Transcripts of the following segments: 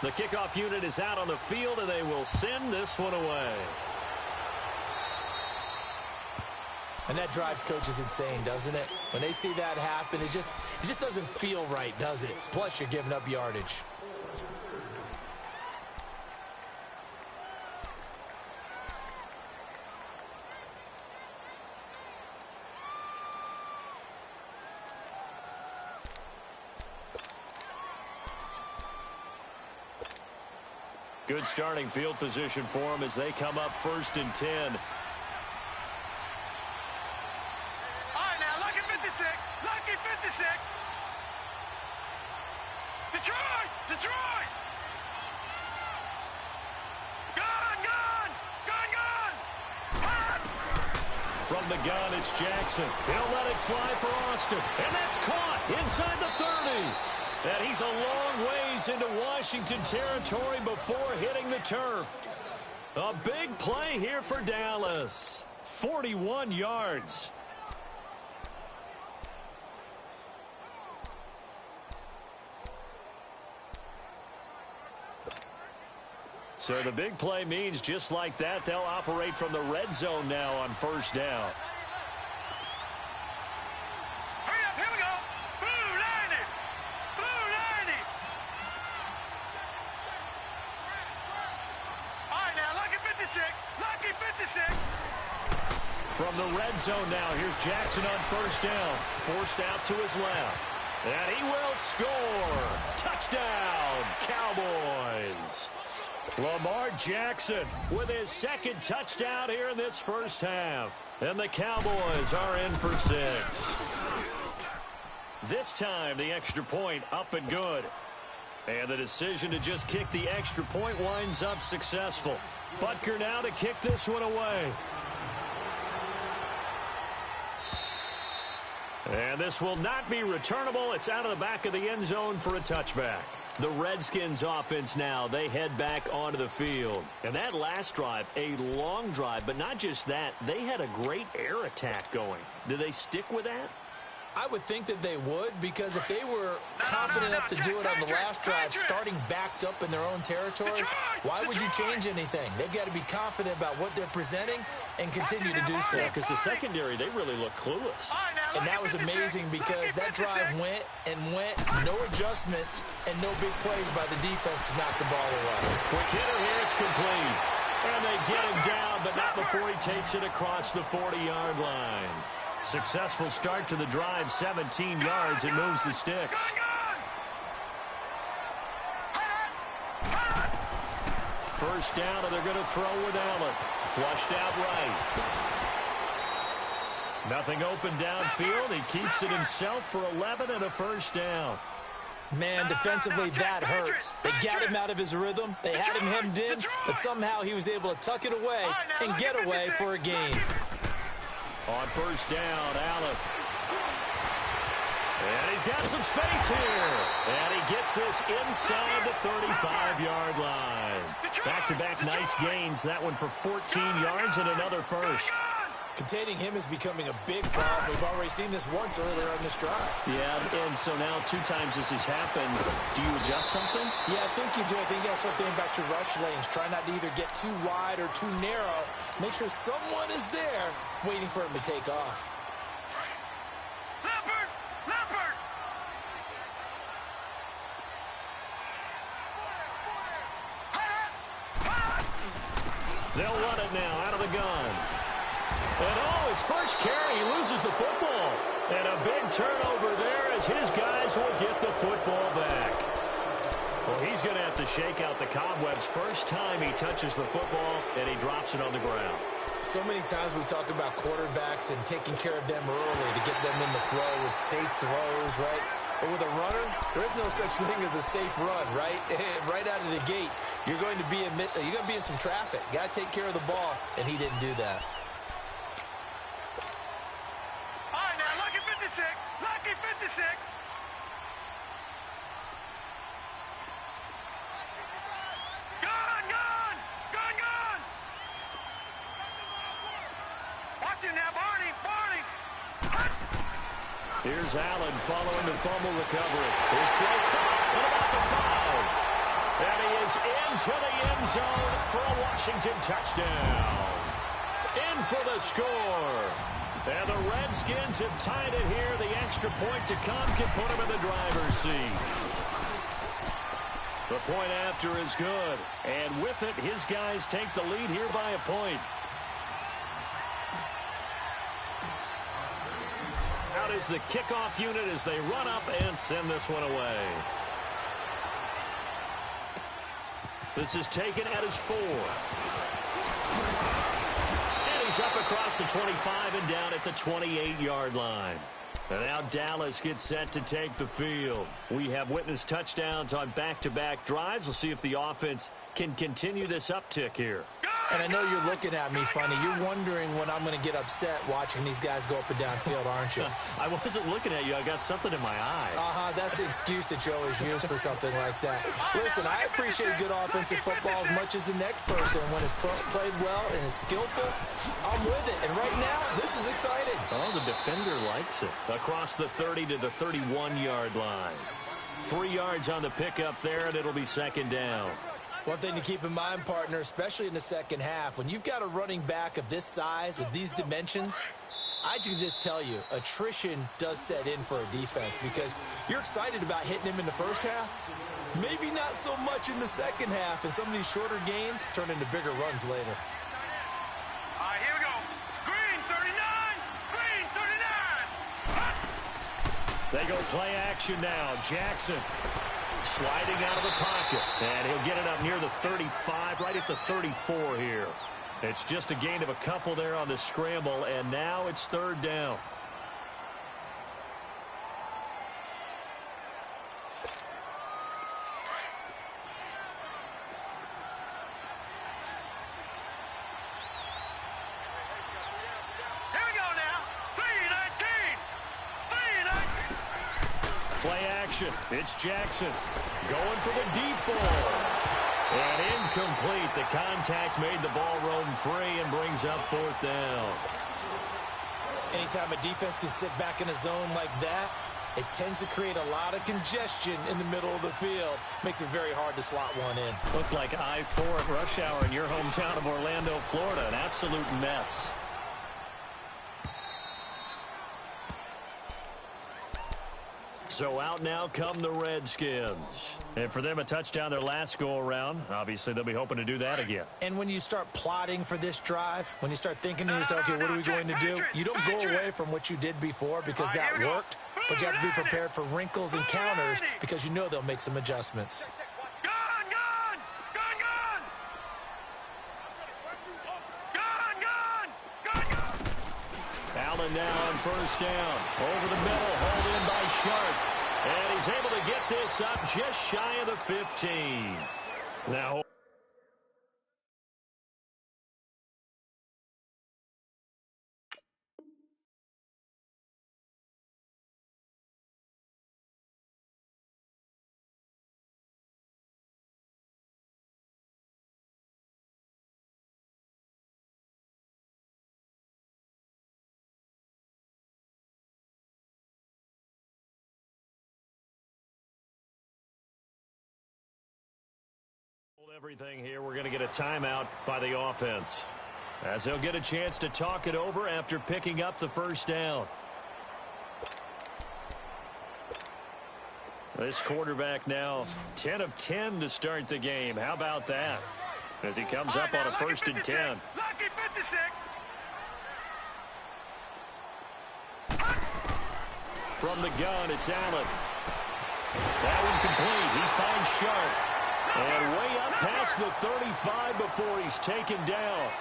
The kickoff unit is out on the field, and they will send this one away. And that drives coaches insane, doesn't it? When they see that happen, it just doesn't feel right, does it? Plus, you're giving up yardage. Good starting field position for them as they come up 1st and 10. All right, now, lucky 56. Lucky 56. Detroit! Detroit! Gun! Gun! Gun! Gun! From the gun, it's Jackson. He'll let it fly for Austin. And that's caught inside the 30. And he's a long ways into Washington territory before hitting the turf. A big play here for Dallas. 41 yards. So the big play means just like that, they'll operate from the red zone now on 1st down. From the red zone now, here's Jackson on 1st down. Forced out to his left. And he will score. Touchdown, Cowboys. Lamar Jackson with his 2nd touchdown here in this 1st half. And the Cowboys are in for 6. This time, the extra point up and good. And the decision to just kick the extra point winds up successful. Butker now to kick this one away. And this will not be returnable. It's out of the back of the end zone for a touchback. The Redskins offense now, they head back onto the field. And that last drive, a long drive, but not just that, they had a great air attack going. Do they stick with that? I would think that they would, because if they were confident enough to do it on the last drive, starting backed up in their own territory, why would you change anything? They've got to be confident about what they're presenting and continue to do so. Yeah, because the secondary, they really look clueless. And that was amazing because that drive went and went, no adjustments, and no big plays by the defense to knock the ball away. Quick hitter here, it's complete. And they get him down, but not before he takes it across the 40-yard line. Successful start to the drive, 17 yards, and moves the sticks. First down, and they're going to throw with Allen. Flushed out right. Nothing open downfield. He keeps it himself for 11 and a 1st down. Man, defensively, that hurts. They got him out of his rhythm. They had him hemmed in, but somehow he was able to tuck it away and get away for a gain. On 1st down, Allen. And he's got some space here. And he gets this inside the 35-yard line. Back-to-back nice gains. That one for 14 yards and another 1st. Containing him is becoming a big problem. We've already seen this once earlier on this drive. Yeah, and so now 2 times this has happened. Do you adjust something? Yeah, I think you do. I think you got to start thinking about your rush lanes. Try not to either get too wide or too narrow. Make sure someone is there waiting for him to take off. Leopard! Leopard! They'll run it now out of the gun. And his first carry, he loses the football. And a big turnover there as his guys will get the football back. Well, he's going to have to shake out the cobwebs first time he touches the football, and he drops it on the ground. So many times we talk about quarterbacks and taking care of them early to get them in the flow with safe throws, right? But with a runner, there is no such thing as a safe run, right? Right out of the gate, you're going to be in some traffic. Got to take care of the ball, and he didn't do that. All right, now, lucky 56. Lucky 56. Gun, gun! Gun, gun! Watch him now, Barney! Barney! Here's Allen following the fumble recovery. His throw caught at about the 5. And he zone for a Washington touchdown. In for the score. And the Redskins have tied it here. The extra point to come can put them in the driver's seat. The point after is good. And with it, his guys take the lead here by a point. Out is the kickoff unit as they run up and send this one away. This is taken at his 4. And he's up across the 25 and down at the 28-yard line. And now Dallas gets set to take the field. We have witnessed touchdowns on back-to-back drives. We'll see if the offense can continue this uptick here. And I know you're looking at me funny. You're wondering when I'm going to get upset watching these guys go up and down field, aren't you? I wasn't looking at you. I got something in my eye. That's the excuse that you always use for something like that. Listen, I appreciate good offensive football as much as the next person. When it's played well and is skillful, I'm with it. And right now, this is exciting. Oh, the defender likes it. Across the 30 to the 31-yard line. 3 yards on the pickup there, and it'll be second down. One thing to keep in mind, partner, especially in the second half, when you've got a running back of this size, of these dimensions, I can just tell you, attrition does set in for a defense because you're excited about hitting him in the first half. Maybe not so much in the second half, and some of these shorter gains turn into bigger runs later. All right, here we go. Green 39. Green 39. They go play action now. Jackson sliding out of the pocket. And he'll get it up near the 35, right at the 34 here. It's just a gain of a couple there on the scramble, and now it's third down. Here we go now. 3-19. 3-19. Play action. It's Jackson going for the deep ball. And incomplete. The contact made the ball roam free and brings up fourth down. Anytime a defense can sit back in a zone like that, it tends to create a lot of congestion in the middle of the field. Makes it very hard to slot one in. Looked like I-4 at rush hour in your hometown of Orlando, Florida. An absolute mess. So out now come the Redskins. And for them, a touchdown their last go-around. Obviously, they'll be hoping to do that again. And when you start plotting for this drive, when you start thinking to yourself, okay, what are we going to do? You don't go away from what you did before because that worked, but you have to be prepared for wrinkles and counters because you know they'll make some adjustments. Allen now on first down. Over the middle, hauled in by Sharp. And he's able to get this up just shy of the 15. Now, everything here, we're going to get a timeout by the offense as they'll get a chance to talk it over after picking up the first down. This quarterback now 10 of 10 to start the game. How about that? As he comes up on a first and 10. Lucky 56. From the gun, it's Allen. That one complete. He finds Sharp. And way up past the 35 before he's taken down.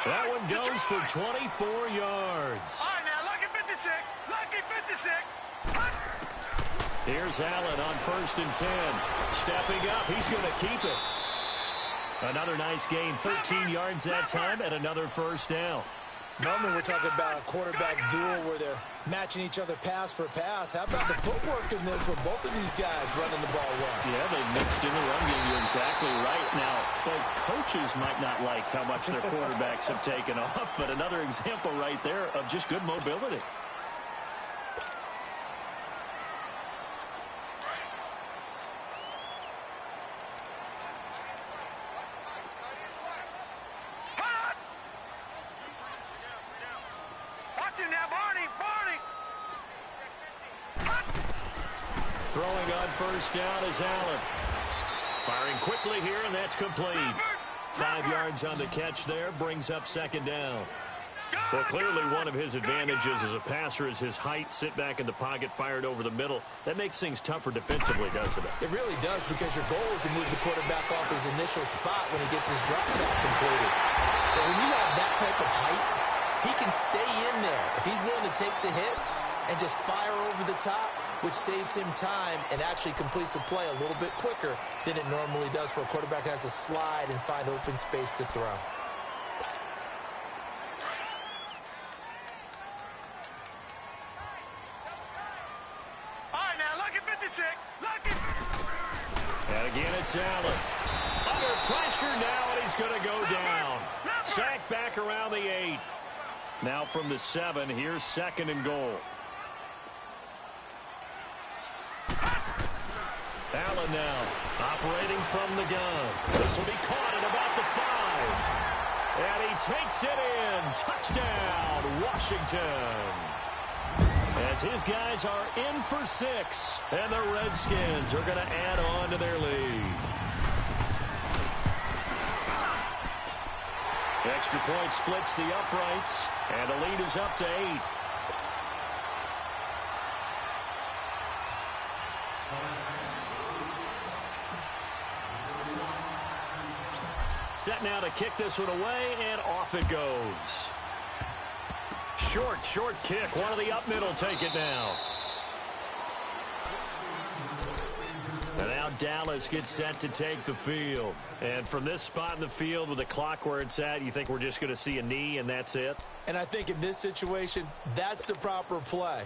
That one goes for 24 yards. All right, now, lucky 56. Lucky 56. Here's Allen on first and 10. Stepping up, he's going to keep it. Another nice gain, 13 yards that time, and another first down. Normally we're talking about a quarterback duel where they're matching each other pass for pass. How about the footwork in this with both of these guys running the ball well? Yeah, they mixed in the run game. You're exactly right. Now, both coaches might not like how much their quarterbacks have taken off, but another example right there of just good mobility. Throwing on first down is Allen. Firing quickly here, and that's complete. 5 yards on the catch there, brings up second down. Well, clearly one of his advantages as a passer is his height. Sit back in the pocket, fired over the middle. That makes things tougher defensively, doesn't it? It really does, because your goal is to move the quarterback off his initial spot when he gets his drop back completed. But when you have that type of height, he can stay in there if he's willing to take the hits and just fire over the top, which saves him time and actually completes a play a little bit quicker than it normally does for a quarterback who has to slide and find open space to throw. And again, it's Allen. Under pressure now, and he's going to go down. Sacked back around the 8. Now from the 7, here's second and goal. Allen now operating from the gun. This will be caught at about the 5. And he takes it in. Touchdown, Washington. As his guys are in for 6, and the Redskins are going to add on to their lead. Extra point splits the uprights, and the lead is up to 8. Set now to kick this one away, and off it goes. Short kick. One of the up middle take it now. And now Dallas gets set to take the field. And from this spot in the field with the clock where it's at, you think we're just going to see a knee and that's it? And I think in this situation, that's the proper play.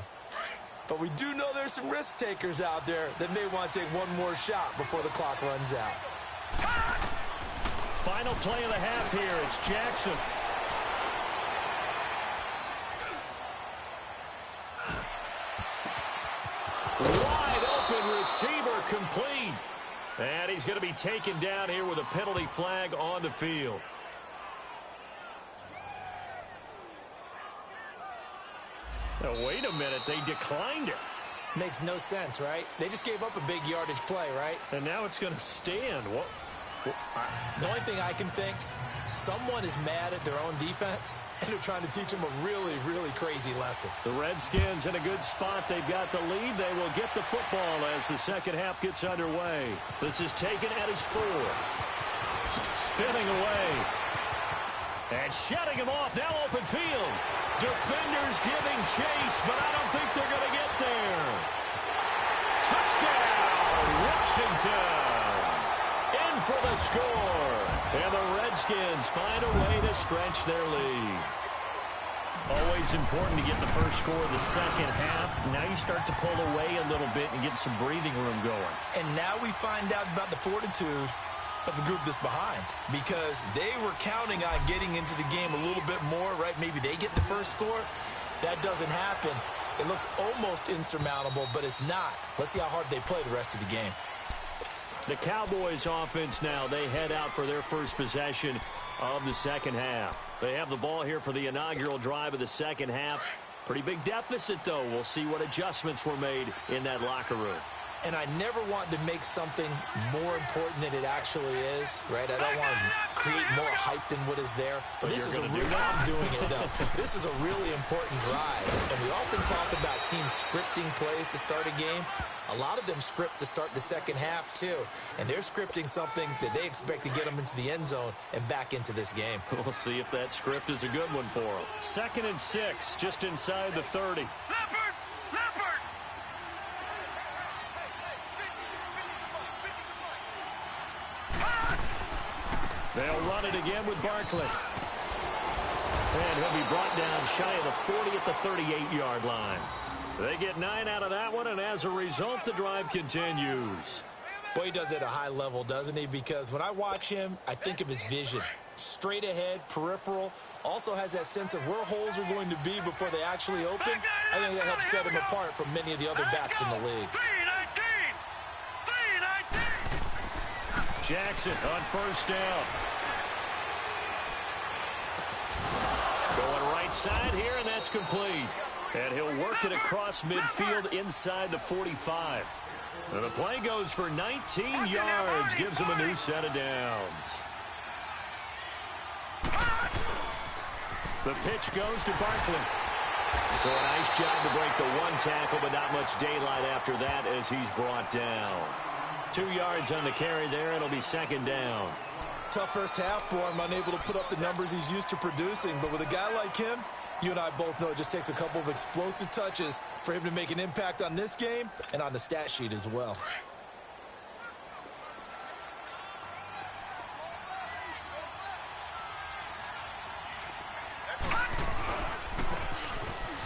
But we do know there's some risk takers out there that may want to take one more shot before the clock runs out. Final play of the half here. It's Jackson. Wide open receiver complete. And he's going to be taken down here with a penalty flag on the field. Now, wait a minute. They declined it. Makes no sense, right? They just gave up a big yardage play, right? And now it's going to stand. What? The only thing I can think, someone is mad at their own defense, and they're trying to teach them a really, really crazy lesson. The Redskins in a good spot. They've got the lead. They will get the football as the second half gets underway. This is taken at his 4. Spinning away. And shutting him off. Now open field. Defenders giving chase, but I don't think they're going to get there. Touchdown, Washington. In for the score. And the Redskins find a way to stretch their lead. Always important to get the first score of the second half. Now you start to pull away a little bit and get some breathing room going. And now we find out about the fortitude of the group that's behind, because they were counting on getting into the game a little bit more, right? Maybe they get the first score. That doesn't happen. It looks almost insurmountable, but it's not. Let's see how hard they play the rest of the game. The Cowboys offense now, they head out for their first possession of the second half. They have the ball here for the inaugural drive of the second half. Pretty big deficit, though. We'll see what adjustments were made in that locker room. And I never want to make something more important than it actually is, right? I don't want to create more hype than what is there. But this is a really, I'm doing it, though. This is a really important drive. And we often talk about teams scripting plays to start a game. A lot of them script to start the second half, too. And they're scripting something that they expect to get them into the end zone and back into this game. We'll see if that script is a good one for them. 2nd and 6, just inside the 30. They'll run it again with Barkley. And he'll be brought down shy of the 40 at the 38-yard line. They get 9 out of that one, and as a result, the drive continues. Boy, he does it at a high level, doesn't he? Because when I watch him, I think of his vision. Straight ahead, peripheral. Also has that sense of where holes are going to be before they actually open. I think that helps set him apart from many of the other backs in the league. Jackson on first down. Going right side here, and that's complete. And he'll work it across midfield inside the 45. And the play goes for 19 yards, gives him a new set of downs. The pitch goes to Barkley. So a nice job to break the one tackle, but not much daylight after that as he's brought down. 2 yards on the carry there. It'll be second down. Tough first half for him, unable to put up the numbers he's used to producing. But with a guy like him, you and I both know it just takes a couple of explosive touches for him to make an impact on this game and on the stat sheet as well.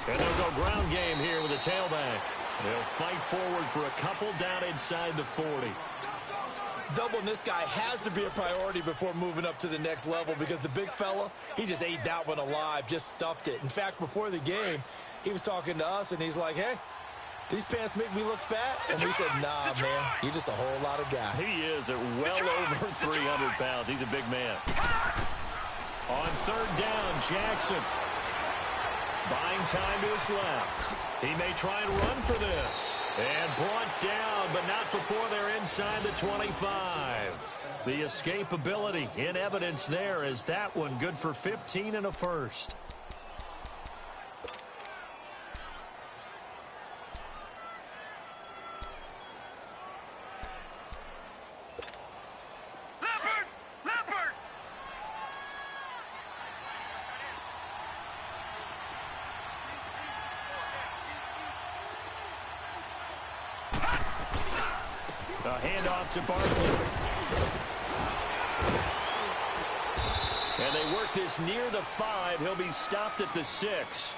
And they'll go ground game here with a tailback. They'll fight forward for a couple down inside the 40. Doubling this guy has to be a priority before moving up to the next level because the big fella, he just ate that one alive, just stuffed it. In fact, before the game, he was talking to us, and he's like, hey, these pants make me look fat? And we said, nah, man, you're just a whole lot of guy. He is at well over 300 pounds. He's a big man. On third down, Jackson. Buying time to his left. He may try and run for this. And brought down, but not before they're inside the 25. The escapability in evidence there is that one good for 15 and a first. A handoff to Barkley. And they work this near the 5. He'll be stopped at the 6.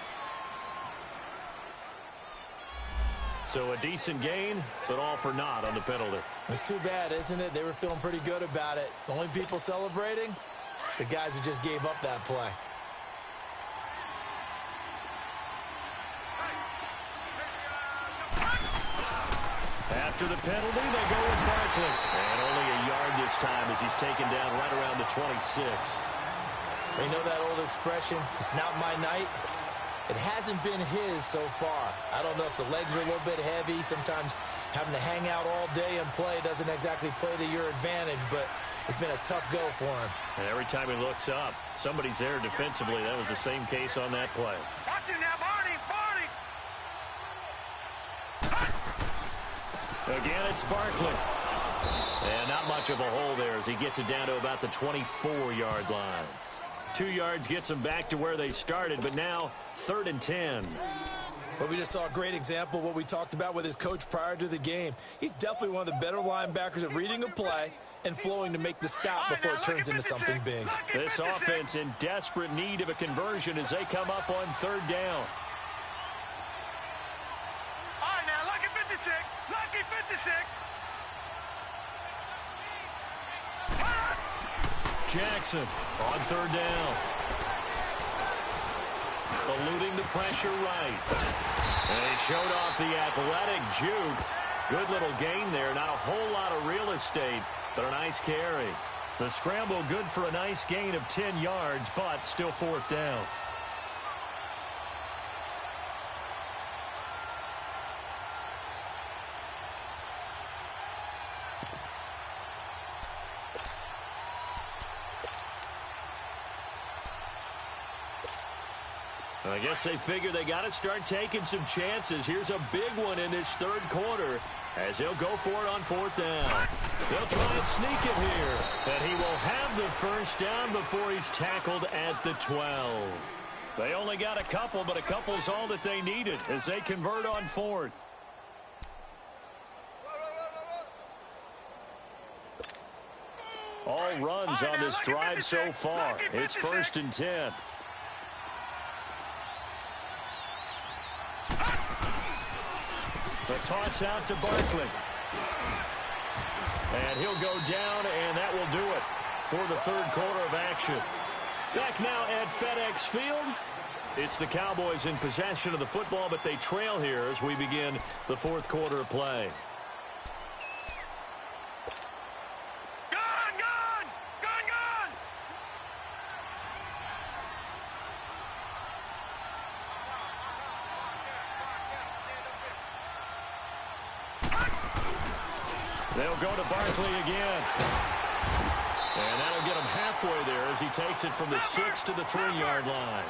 So a decent gain, but all for naught on the penalty. It's too bad, isn't it? They were feeling pretty good about it. The only people celebrating, the guys who just gave up that play. After the penalty, they go with Barkley. And only a yard this time as he's taken down right around the 26. You know that old expression, it's not my night? It hasn't been his so far. I don't know if the legs are a little bit heavy. Sometimes having to hang out all day and play doesn't exactly play to your advantage, but it's been a tough go for him. And every time he looks up, somebody's there defensively. That was the same case on that play. Watch it now, Barney! Again, it's Barkley. And not much of a hole there as he gets it down to about the 24-yard line. 2 yards gets them back to where they started, but now 3rd and 10. But we just saw a great example of what we talked about with his coach prior to the game. He's definitely one of the better linebackers at reading a play and flowing to make the stop before it turns into something big. This offense in desperate need of a conversion as they come up on 3rd down. All right, now, lucky 56. Lucky 56. Jackson on 3rd down. Eluding the pressure right. And he showed off the athletic juke. Good little gain there. Not a whole lot of real estate, but a nice carry. The scramble good for a nice gain of 10 yards, but still 4th down. I guess they figure they got to start taking some chances. Here's a big one in this 3rd quarter as he'll go for it on 4th down. They'll try and sneak it here. And he will have the 1st down before he's tackled at the 12. They only got a couple, but a couple's all that they needed as they convert on 4th. All runs on this drive so far. It's 1st and 10. The toss out to Barkley. And he'll go down, and that will do it for the 3rd quarter of action. Back now at FedEx Field. It's the Cowboys in possession of the football, but they trail here as we begin the 4th quarter of play. They'll go to Barkley again. And that'll get him halfway there as he takes it from the 6 to the 3-yard line.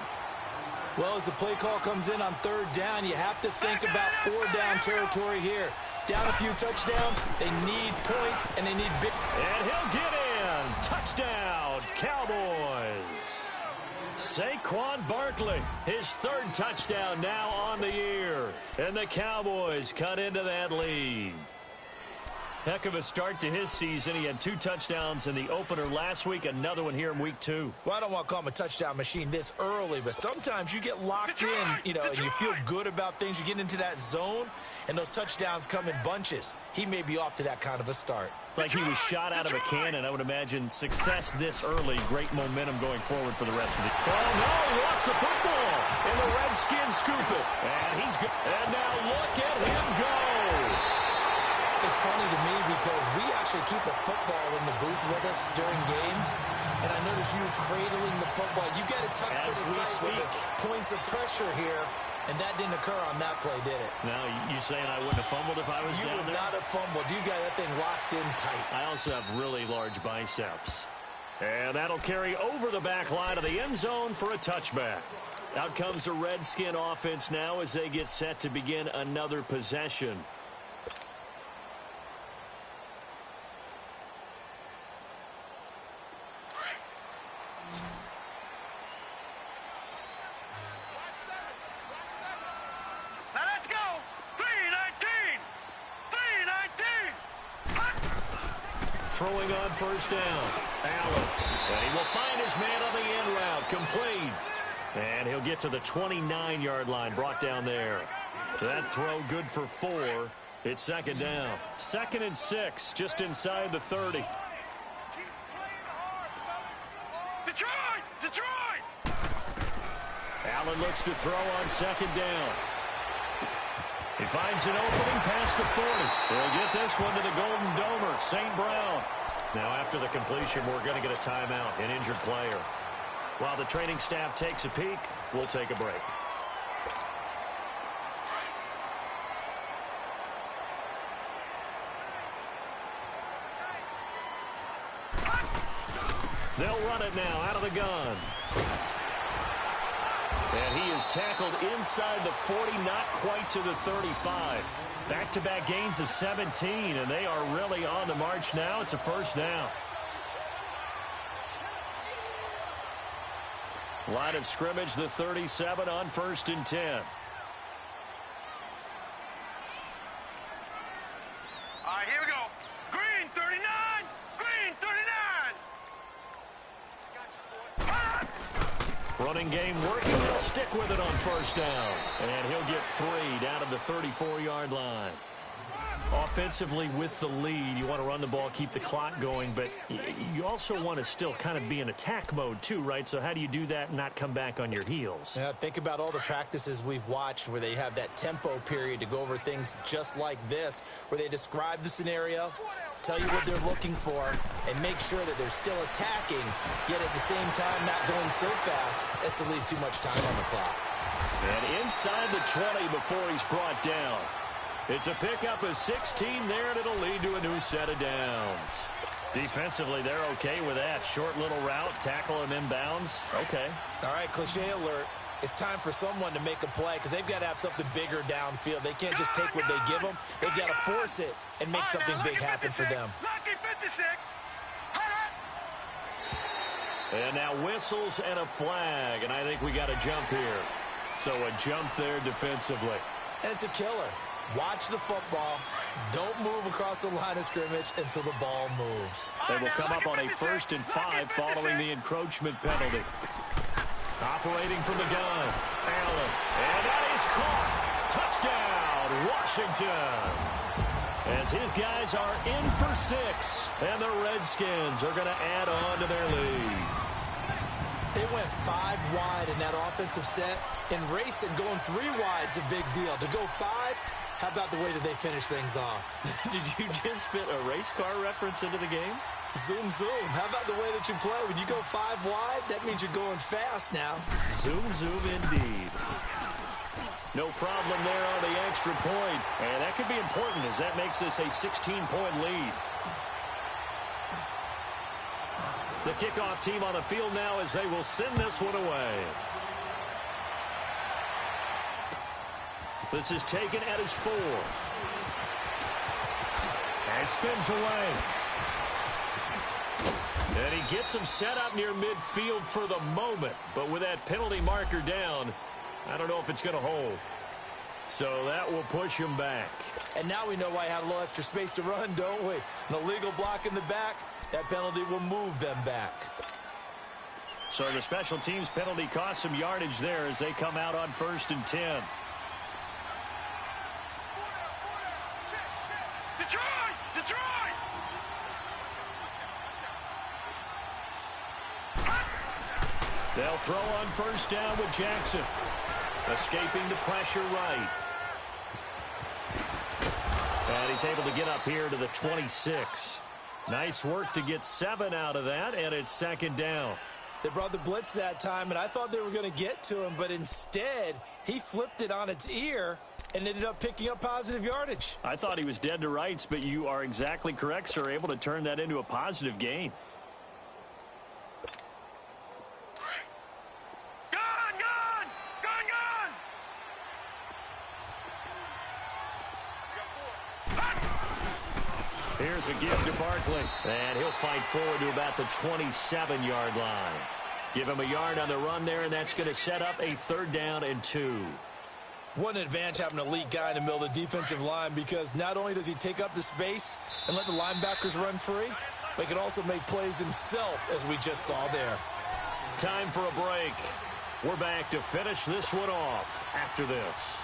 Well, as the play call comes in on 3rd down, you have to think about 4-down territory here. Down a few touchdowns, they need points, and they need big. And he'll get in. Touchdown, Cowboys. Saquon Barkley, his 3rd touchdown now on the year. And the Cowboys cut into that lead. Heck of a start to his season. He had 2 touchdowns in the opener last week, another one here in week 2. Well, I don't want to call him a touchdown machine this early, but sometimes you get locked in, and you feel good about things. You get into that zone, and those touchdowns come in bunches. He may be off to that kind of a start. It's like he was shot out of a cannon. I would imagine success this early, great momentum going forward for the rest of the year. Oh, no, he lost the football, and the Redskins scoop it. And he's good. And now look at him go. It's funny to me because we actually keep a football in the booth with us during games, and I notice you cradling the football. You got it tucked as we speak. Points of pressure here, and that didn't occur on that play, did it? Now, you saying I wouldn't have fumbled if I was down there? You would not have fumbled. You got that thing locked in tight. I also have really large biceps. And that'll carry over the back line of the end zone for a touchback. Out comes the Redskin offense now as they get set to begin another possession. Throwing on 1st down. Allen. And he will find his man on the end route. Complete. And he'll get to the 29-yard line. Brought down there. That throw good for 4. It's 2nd down. 2nd and 6. Just inside the 30. Detroit! Detroit! Allen looks to throw on 2nd down. He finds an opening past the 40. He'll get this one to the Golden Domer, St. Brown. Now, after the completion, we're going to get a timeout, an injured player. While the training staff takes a peek, we'll take a break. They'll run it now out of the gun. And he is tackled inside the 40, not quite to the 35. Back-to-back gains of 17, and they are really on the march now. It's a 1st down. Line of scrimmage, the 37 on 1st and 10. All right, here we go. Green 39, green 39. Running game working. They'll stick with it on 1st down. And he'll get 3 down to the 34-yard line. Offensively with the lead, you want to run the ball, keep the clock going, but you also want to still kind of be in attack mode too, right? So how do you do that and not come back on your heels? Yeah, think about all the practices we've watched where they have that tempo period to go over things just like this, where they describe the scenario, tell you what they're looking for, and make sure that they're still attacking, yet at the same time not going so fast as to leave too much time on the clock. And inside the 20 before he's brought down. It's a pickup of 16 there, and it'll lead to a new set of downs. Defensively, they're okay with that. Short little route, tackle him inbounds. Okay. All right, cliche alert. It's time for someone to make a play because they've got to have something bigger downfield. They can't just take what they give them. They've got to force it and make something big happen for them. Lucky 56. And now whistles and a flag, and I think we got a jump here. So a jump there defensively. And it's a killer. Watch the football. Don't move across the line of scrimmage until the ball moves. They will come up on a 1st and 5 following the encroachment penalty. Operating from the gun, Allen. And that is caught. Touchdown, Washington. As his guys are in for 6. And the Redskins are going to add on to their lead. They went 5 wide in that offensive set. And racing, going 3 wide's a big deal. To go 5, how about the way that they finish things off? Did you just fit a race car reference into the game? Zoom, zoom. How about the way that you play? When you go 5 wide, that means you're going fast now. Zoom, zoom indeed. No problem there on the extra point. And that could be important as that makes this a 16-point lead. The kickoff team on the field now as they will send this one away. This is taken at his 4. And spins away. And he gets him set up near midfield for the moment. But with that penalty marker down, I don't know if it's going to hold. So that will push him back. And now we know why he had a little extra space to run, don't we? An illegal block in the back. That penalty will move them back. So the special teams penalty cost some yardage there as they come out on 1st and 10. Detroit! They'll throw on 1st down with Jackson. Escaping the pressure right. And he's able to get up here to the 26. Nice work to get 7 out of that, and it's 2nd down. They brought the blitz that time, and I thought they were going to get to him, but instead, he flipped it on its ear and ended up picking up positive yardage. I thought he was dead to rights, but you are exactly correct, sir, able to turn that into a positive gain. Here's a give to Barkley, and he'll fight forward to about the 27-yard line. Give him a yard on the run there, and that's going to set up a 3rd down and 2. What an advantage having an elite guy in the middle of the defensive line, because not only does he take up the space and let the linebackers run free, but he can also make plays himself, as we just saw there. Time for a break. We're back to finish this one off after this.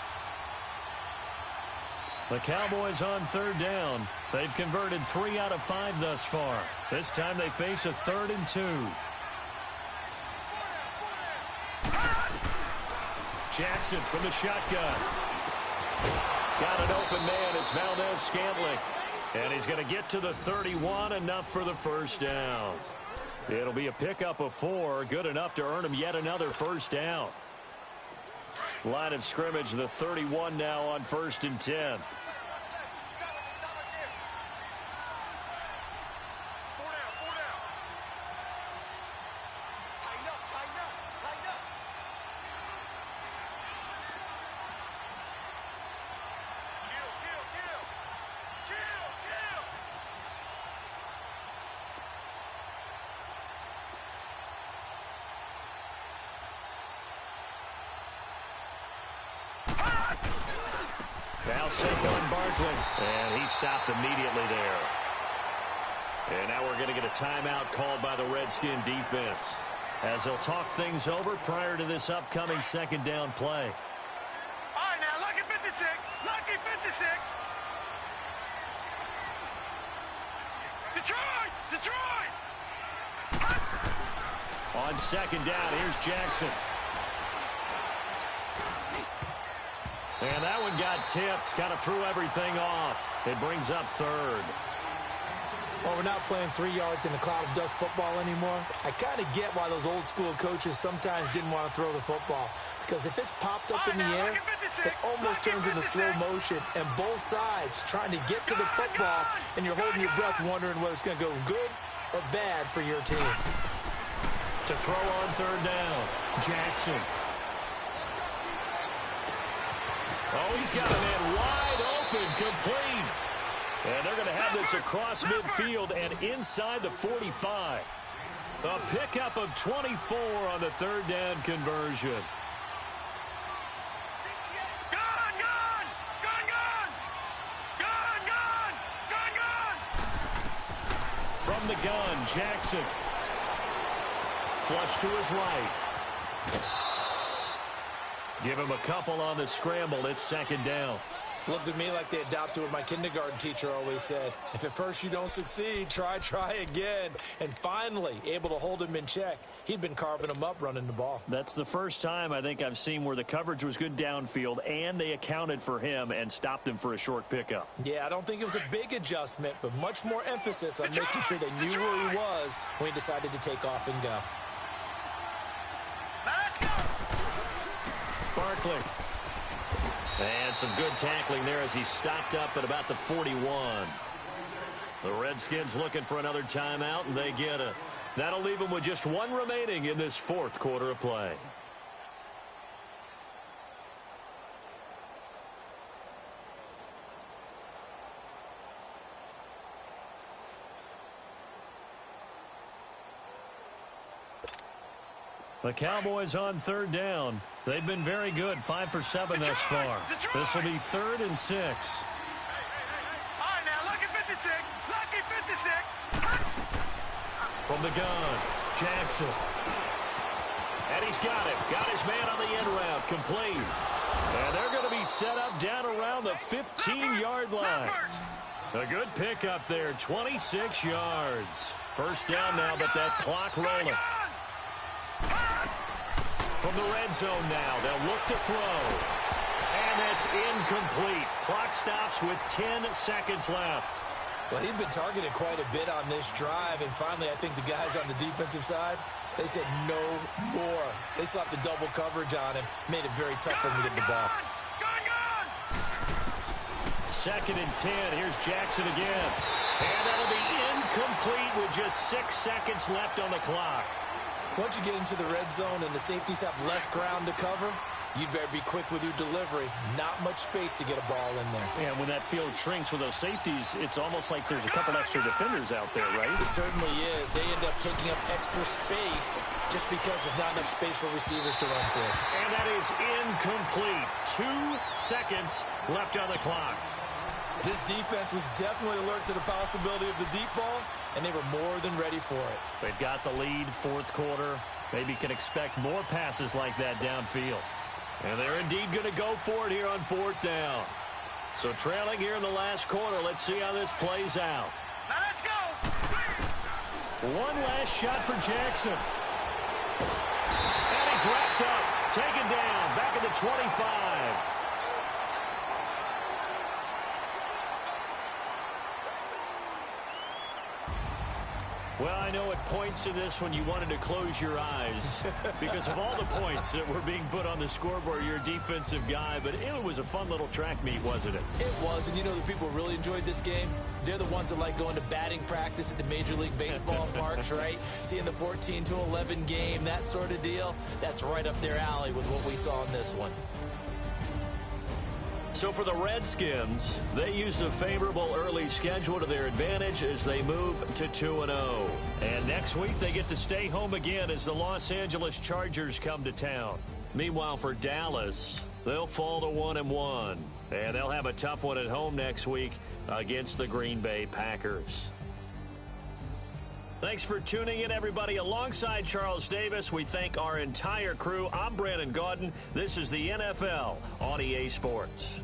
The Cowboys on 3rd down. They've converted 3 out of 5 thus far. This time they face a 3rd and 2. Jackson from the shotgun. Got an open man. It's Valdez-Scantling. And he's going to get to the 31, enough for the 1st down. It'll be a pickup of 4, good enough to earn him yet another 1st down. Line of scrimmage, the 31 now on 1st and 10. Now sent on Barkley, and he stopped immediately there. And now we're going to get a timeout called by the Redskin defense as they'll talk things over prior to this upcoming 2nd down play. All right, now, lucky 56. Lucky 56. Detroit! On 2nd down, here's Jackson. And that one got tipped, kind of threw everything off. It brings up 3rd. Well, we're not playing 3 yards in a cloud of dust football anymore. I kind of get why those old school coaches sometimes didn't want to throw the football. Because if it's popped up in the air, it almost turns into slow motion. And both sides trying to get to the football, and you're holding your breath wondering whether it's going to go good or bad for your team. To throw on 3rd down, Jackson. Oh, he's got a man wide open, complete. And they're going to have this across midfield and inside the 45. A pickup of 24 on the 3rd down conversion. From the gun, Jackson. Flush to his right. Give him a couple on the scramble. It's 2nd down. Looked to me like they adopted what my kindergarten teacher always said. If at first you don't succeed, try again. And finally, able to hold him in check. He'd been carving him up running the ball. That's the first time I think I've seen where the coverage was good downfield and they accounted for him and stopped him for a short pickup. Yeah, I don't think it was a big adjustment, but much more emphasis on making sure they knew where he was when he decided to take off and go. Let's go. Barkley. And some good tackling there as he stopped up at about the 41. The Redskins looking for another timeout, and they get it. That'll leave them with just one remaining in this fourth quarter of play. The Cowboys on third down. They've been very good, 5 for 7 thus far. This will be 3rd and 6. All right, now, lucky 56. Lucky 56. From the gun, Jackson. And he's got it. Got his man on the end route, complete. And they're going to be set up down around the 15-yard line. A good pickup there, 26 yards. First down now, but that clock rolling. From the red zone now, they'll look to throw. And that's incomplete. Clock stops with 10 seconds left. Well, he'd been targeted quite a bit on this drive, and finally I think the guys on the defensive side, they said no more. They slapped the double coverage on him, made it very tough for him to get the ball. 2nd and 10. Here's Jackson again. And that'll be incomplete with just 6 seconds left on the clock. Once you get into the red zone and the safeties have less ground to cover, you'd better be quick with your delivery. Not much space to get a ball in there. And when that field shrinks with those safeties, it's almost like there's a couple extra defenders out there, right? It certainly is. They end up taking up extra space just because there's not enough space for receivers to run through. And that is incomplete. 2 seconds left on the clock. This defense was definitely alert to the possibility of the deep ball, and they were more than ready for it. They've got the lead, fourth quarter. Maybe can expect more passes like that downfield. And they're indeed going to go for it here on 4th down. So trailing here in the last quarter, let's see how this plays out. Now let's go. One last shot for Jackson. And he's wrapped up, taken down, back at the 25. Well, I know at points in this one you wanted to close your eyes because of all the points that were being put on the scoreboard. You're a defensive guy, but it was a fun little track meet, wasn't it? It was, and you know the people really enjoyed this game? They're the ones that like going to batting practice at the Major League Baseball parks, right? Seeing the 14-11 game, that sort of deal. That's right up their alley with what we saw in this one. So for the Redskins, they used a favorable early schedule to their advantage as they move to 2-0. And next week, they get to stay home again as the Los Angeles Chargers come to town. Meanwhile, for Dallas, they'll fall to 1-1. And they'll have a tough one at home next week against the Green Bay Packers. Thanks for tuning in, everybody. Alongside Charles Davis, we thank our entire crew. I'm Brandon Gaudin. This is the NFL on EA Sports.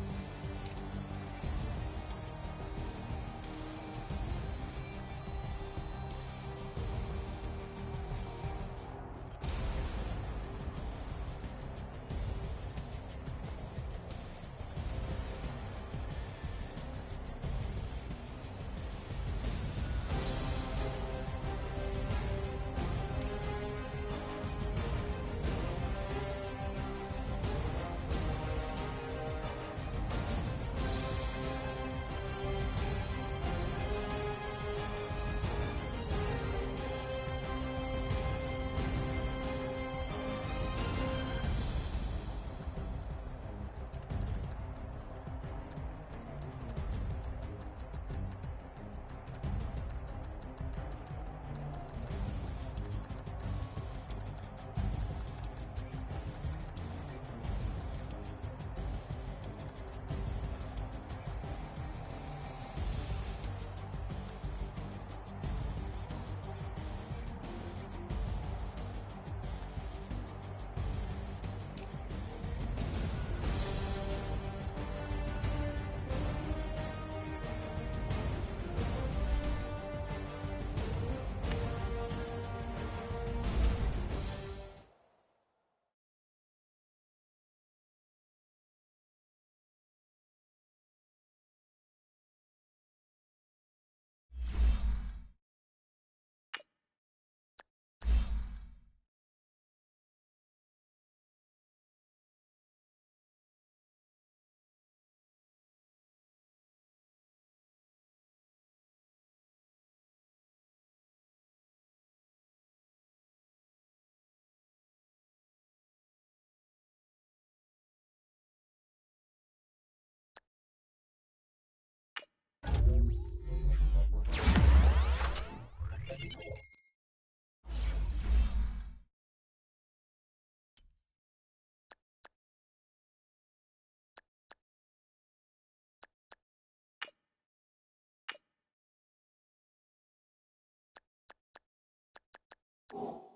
it.